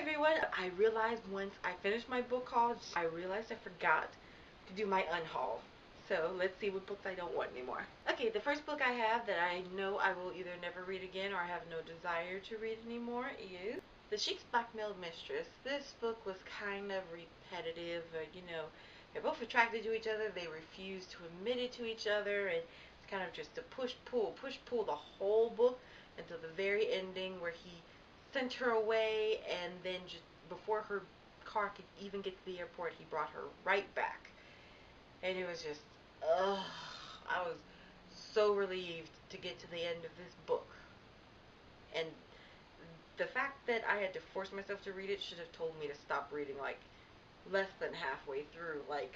everyone. I realized once I finished my book haul, I realized I forgot to do my unhaul. So let's see what books I don't want anymore. Okay, the first book I have that I know I will either never read again or I have no desire to read anymore is The Sheik's Blackmailed Mistress. This book was kind of repetitive. They're both attracted to each other. They refuse to admit it to each other, and it's kind of just a push pull the whole book until the very ending where he sent her away, and then just before her car could even get to the airport, he brought her right back. And it was just, ugh, I was so relieved to get to the end of this book. And the fact that I had to force myself to read it should have told me to stop reading like less than halfway through, like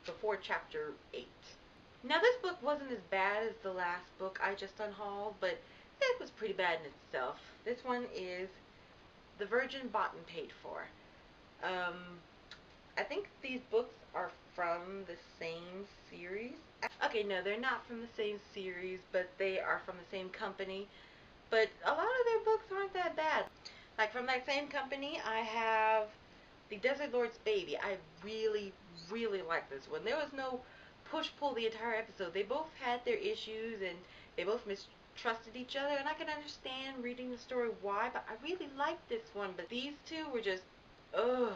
before chapter 8. Now this book wasn't as bad as the last book I just unhauled, but it was pretty bad in itself. This one is The Virgin Bought and Paid For. I think these books are from the same series. Okay, no, they're not from the same series, but they are from the same company. But a lot of their books aren't that bad. Like from that same company, I have The Desert Lord's Baby. I really, really like this one. There was no push-pull the entire episode. They both had their issues, and they both mistrusted each other, and I can understand reading the story why, but I really liked this one. But these two were just, ugh.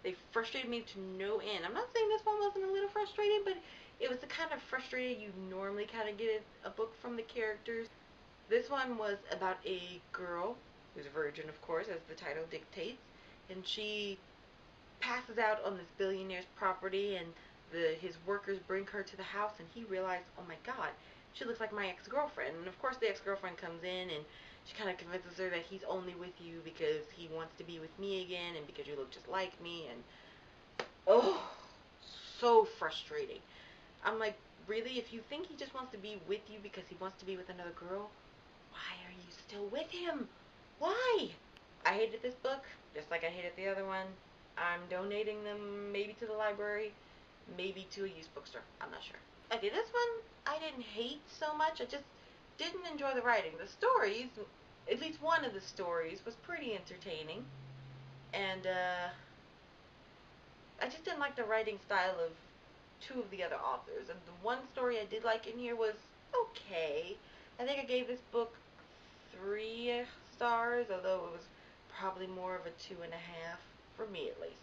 They frustrated me to no end. I'm not saying this one wasn't a little frustrating, but it was the kind of frustrating you normally kind of get a book from the characters. This one was about a girl, who's a virgin, of course, as the title dictates, and she passes out on this billionaire's property, and his workers bring her to the house, and he realized, oh my god, she looks like my ex-girlfriend. And of course the ex-girlfriend comes in, and she kind of convinces her that he's only with you because he wants to be with me again, and because you look just like me, and oh, so frustrating. I'm like, really? If you think he just wants to be with you because he wants to be with another girl, why are you still with him? Why? I hated this book, just like I hated the other one. I'm donating them maybe to the library, maybe to a used bookstore. I'm not sure. Okay, this one I didn't hate so much. I just didn't enjoy the writing. The stories, at least one of the stories, was pretty entertaining. And I just didn't like the writing style of two of the other authors. And the one story I did like in here was okay. I think I gave this book 3 stars, although it was probably more of a 2.5 for me at least.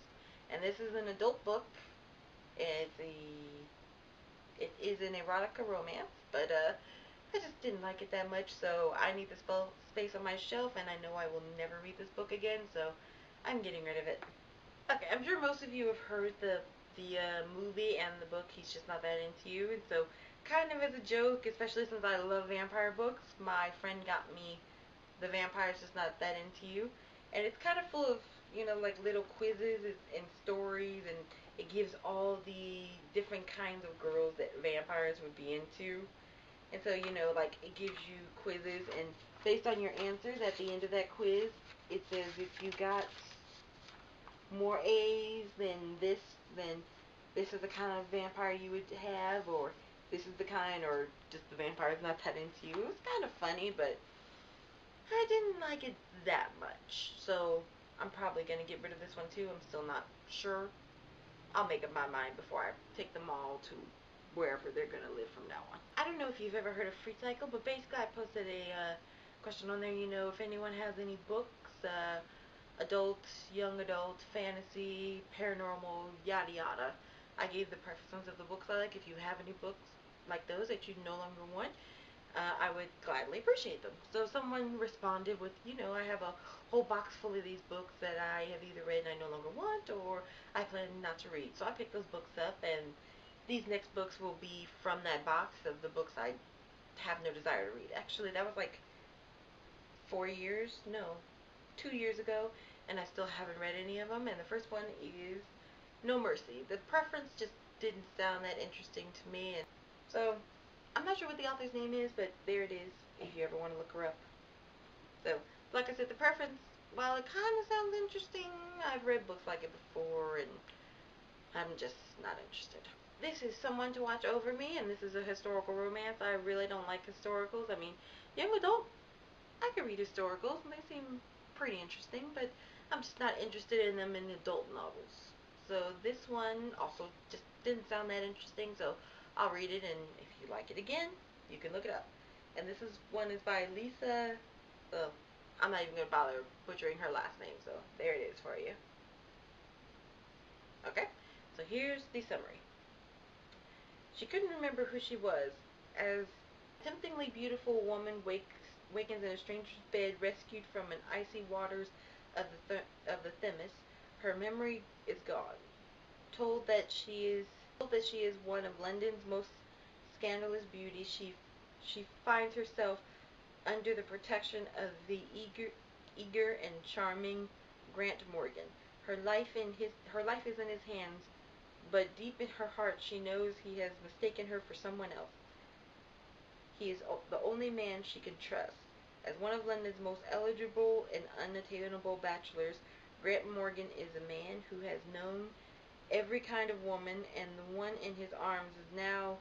And this is an adult book. It is an erotica romance, but I just didn't like it that much, so I need the space on my shelf, and I know I will never read this book again, so I'm getting rid of it. Okay, I'm sure most of you have heard the movie and the book, He's Just Not That Into You, and so kind of as a joke, especially since I love vampire books, my friend got me The Vampire's Just Not That Into You, and it's kind of full of, like little quizzes and stories, and it gives all the different kinds of girls that vampires would be into. And so, like it gives you quizzes, and based on your answers at the end of that quiz, it says if you got more A's than this, then this is the kind of vampire you would have, or this is the kind, or just the vampire's not that into you. It was kind of funny, but I didn't like it that much. So I'm probably going to get rid of this one too. I'm still not sure. I'll make up my mind before I take them all to wherever they're going to live from now on. I don't know if you've ever heard of Free Cycle, but basically I posted a question on there, if anyone has any books, adult, young adult, fantasy, paranormal, yada yada. I gave the preferences of the books I like. If you have any books like those that you no longer want, I would gladly appreciate them. So someone responded with, I have a whole box full of these books that I have either read and I no longer want, or I plan not to read. So I picked those books up, and these next books will be from that box of the books I have no desire to read. Actually, that was like 2 years ago, and I still haven't read any of them. And the first one is No Mercy. The preference just didn't sound that interesting to me, and so I'm not sure what the author's name is, but there it is if you ever want to look her up. So, like I said, the preference, while it kind of sounds interesting, I've read books like it before, and I'm just not interested. This is Someone to Watch Over Me, and this is a historical romance. I really don't like historicals. I mean, young adult, I can read historicals, and they seem pretty interesting, but I'm just not interested in them in adult novels. So this one also just didn't sound that interesting, so I'll read it, and if you like it again, you can look it up. And this one is by Lisa. I'm not even going to bother butchering her last name, so there it is for you. Okay, so here's the summary. She couldn't remember who she was, as a temptingly beautiful woman wakens in a stranger's bed, rescued from an icy waters of the Thames. Her memory is gone. Told that she is one of London's most scandalous beauties, she finds herself under the protection of the eager and charming Grant Morgan. Her life is in his hands, but deep in her heart she knows he has mistaken her for someone else. He is the only man she can trust. As one of London's most eligible and unattainable bachelors, Grant Morgan is a man who has known every kind of woman, and the one in his arms is now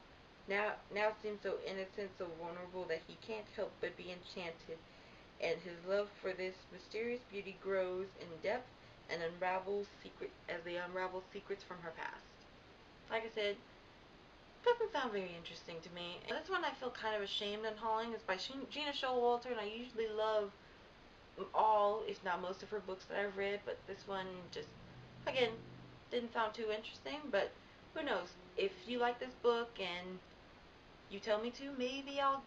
seems so innocent, so vulnerable, that he can't help but be enchanted, and his love for this mysterious beauty grows in depth and they unravel secrets from her past. Like I said, doesn't sound very interesting to me. And this one I feel kind of ashamed on hauling. It's by Gina Showalter, and I usually love all, if not most, of her books that I've read, but this one just, again, didn't sound too interesting. But who knows? If you like this book and you tell me to, maybe I'll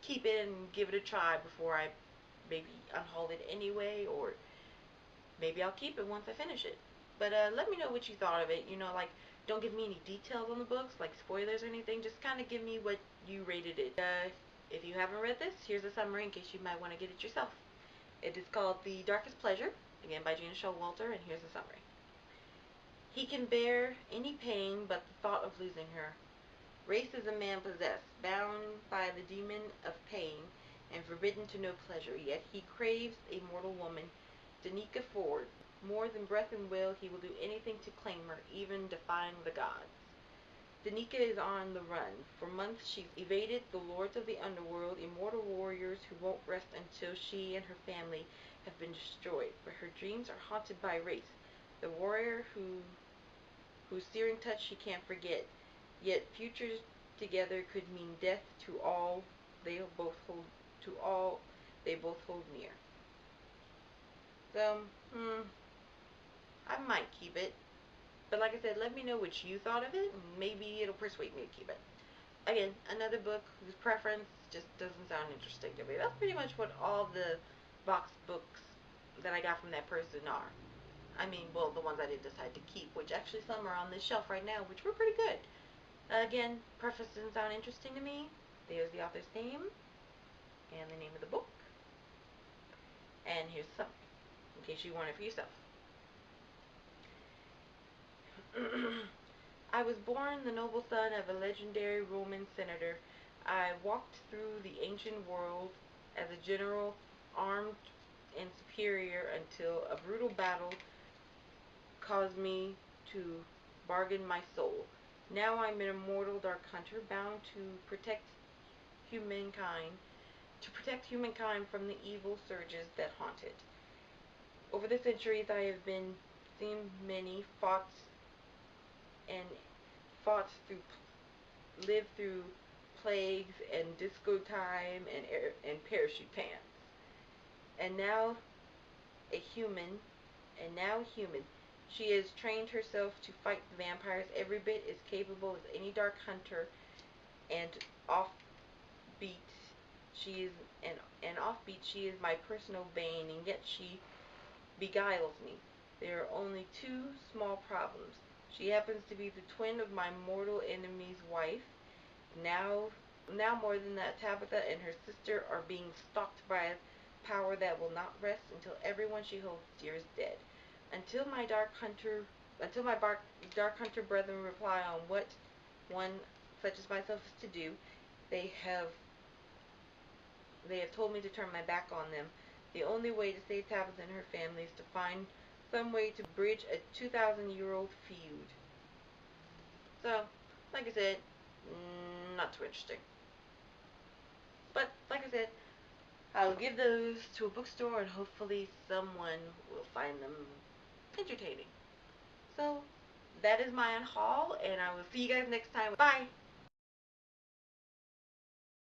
keep it and give it a try before I maybe unhaul it anyway, or maybe I'll keep it once I finish it. But let me know what you thought of it. Like, don't give me any details on the books, like spoilers or anything. Just kind of give me what you rated it. If you haven't read this, here's a summary in case you might want to get it yourself. It is called The Darkest Pleasure, again by Gina Showalter, and here's the summary. He can bear any pain but the thought of losing her. Race is a man possessed, bound by the demon of pain, and forbidden to know pleasure, yet he craves a mortal woman, Danica Ford. More than breath and will, he will do anything to claim her, even defying the gods. Danica is on the run. For months she's evaded the lords of the underworld, immortal warriors who won't rest until she and her family have been destroyed. But her dreams are haunted by Race, the warrior whose searing touch she can't forget. Yet futures together could mean death to all they both hold near. So, I might keep it. But like I said, let me know what you thought of it, and maybe it'll persuade me to keep it. Again, another book whose preference just doesn't sound interesting to me. That's pretty much what all the box books that I got from that person are. I mean, well, the ones I did decide to keep, which actually some are on this shelf right now, which were pretty good. Again, preface didn't sound interesting to me. There's the author's name and the name of the book. And here's some, in case you want it for yourself. I was born the noble son of a legendary Roman senator. I walked through the ancient world as a general, armed and superior, until a brutal battle caused me to bargain my soul. Now I'm an immortal dark hunter, bound to protect humankind from the evil surges that haunt it. Over the centuries I have seen many lived through plagues and disco time and parachute pants. And now human, she has trained herself to fight the vampires every bit as capable as any dark hunter, and offbeat she is my personal bane, and yet she beguiles me. There are only two small problems. She happens to be the twin of my mortal enemy's wife. Now more than that, Tabitha and her sister are being stalked by a power that will not rest until everyone she holds dear is dead. Until my dark hunter brethren reply on what one such as myself is to do, they have told me to turn my back on them. The only way to save Tabitha and her family is to find some way to bridge a 2,000-year-old feud. So, like I said, not too interesting. But, like I said, I'll give those to a bookstore and hopefully someone will find them entertaining. So, that is my unhaul, and I will see you guys next time. Bye!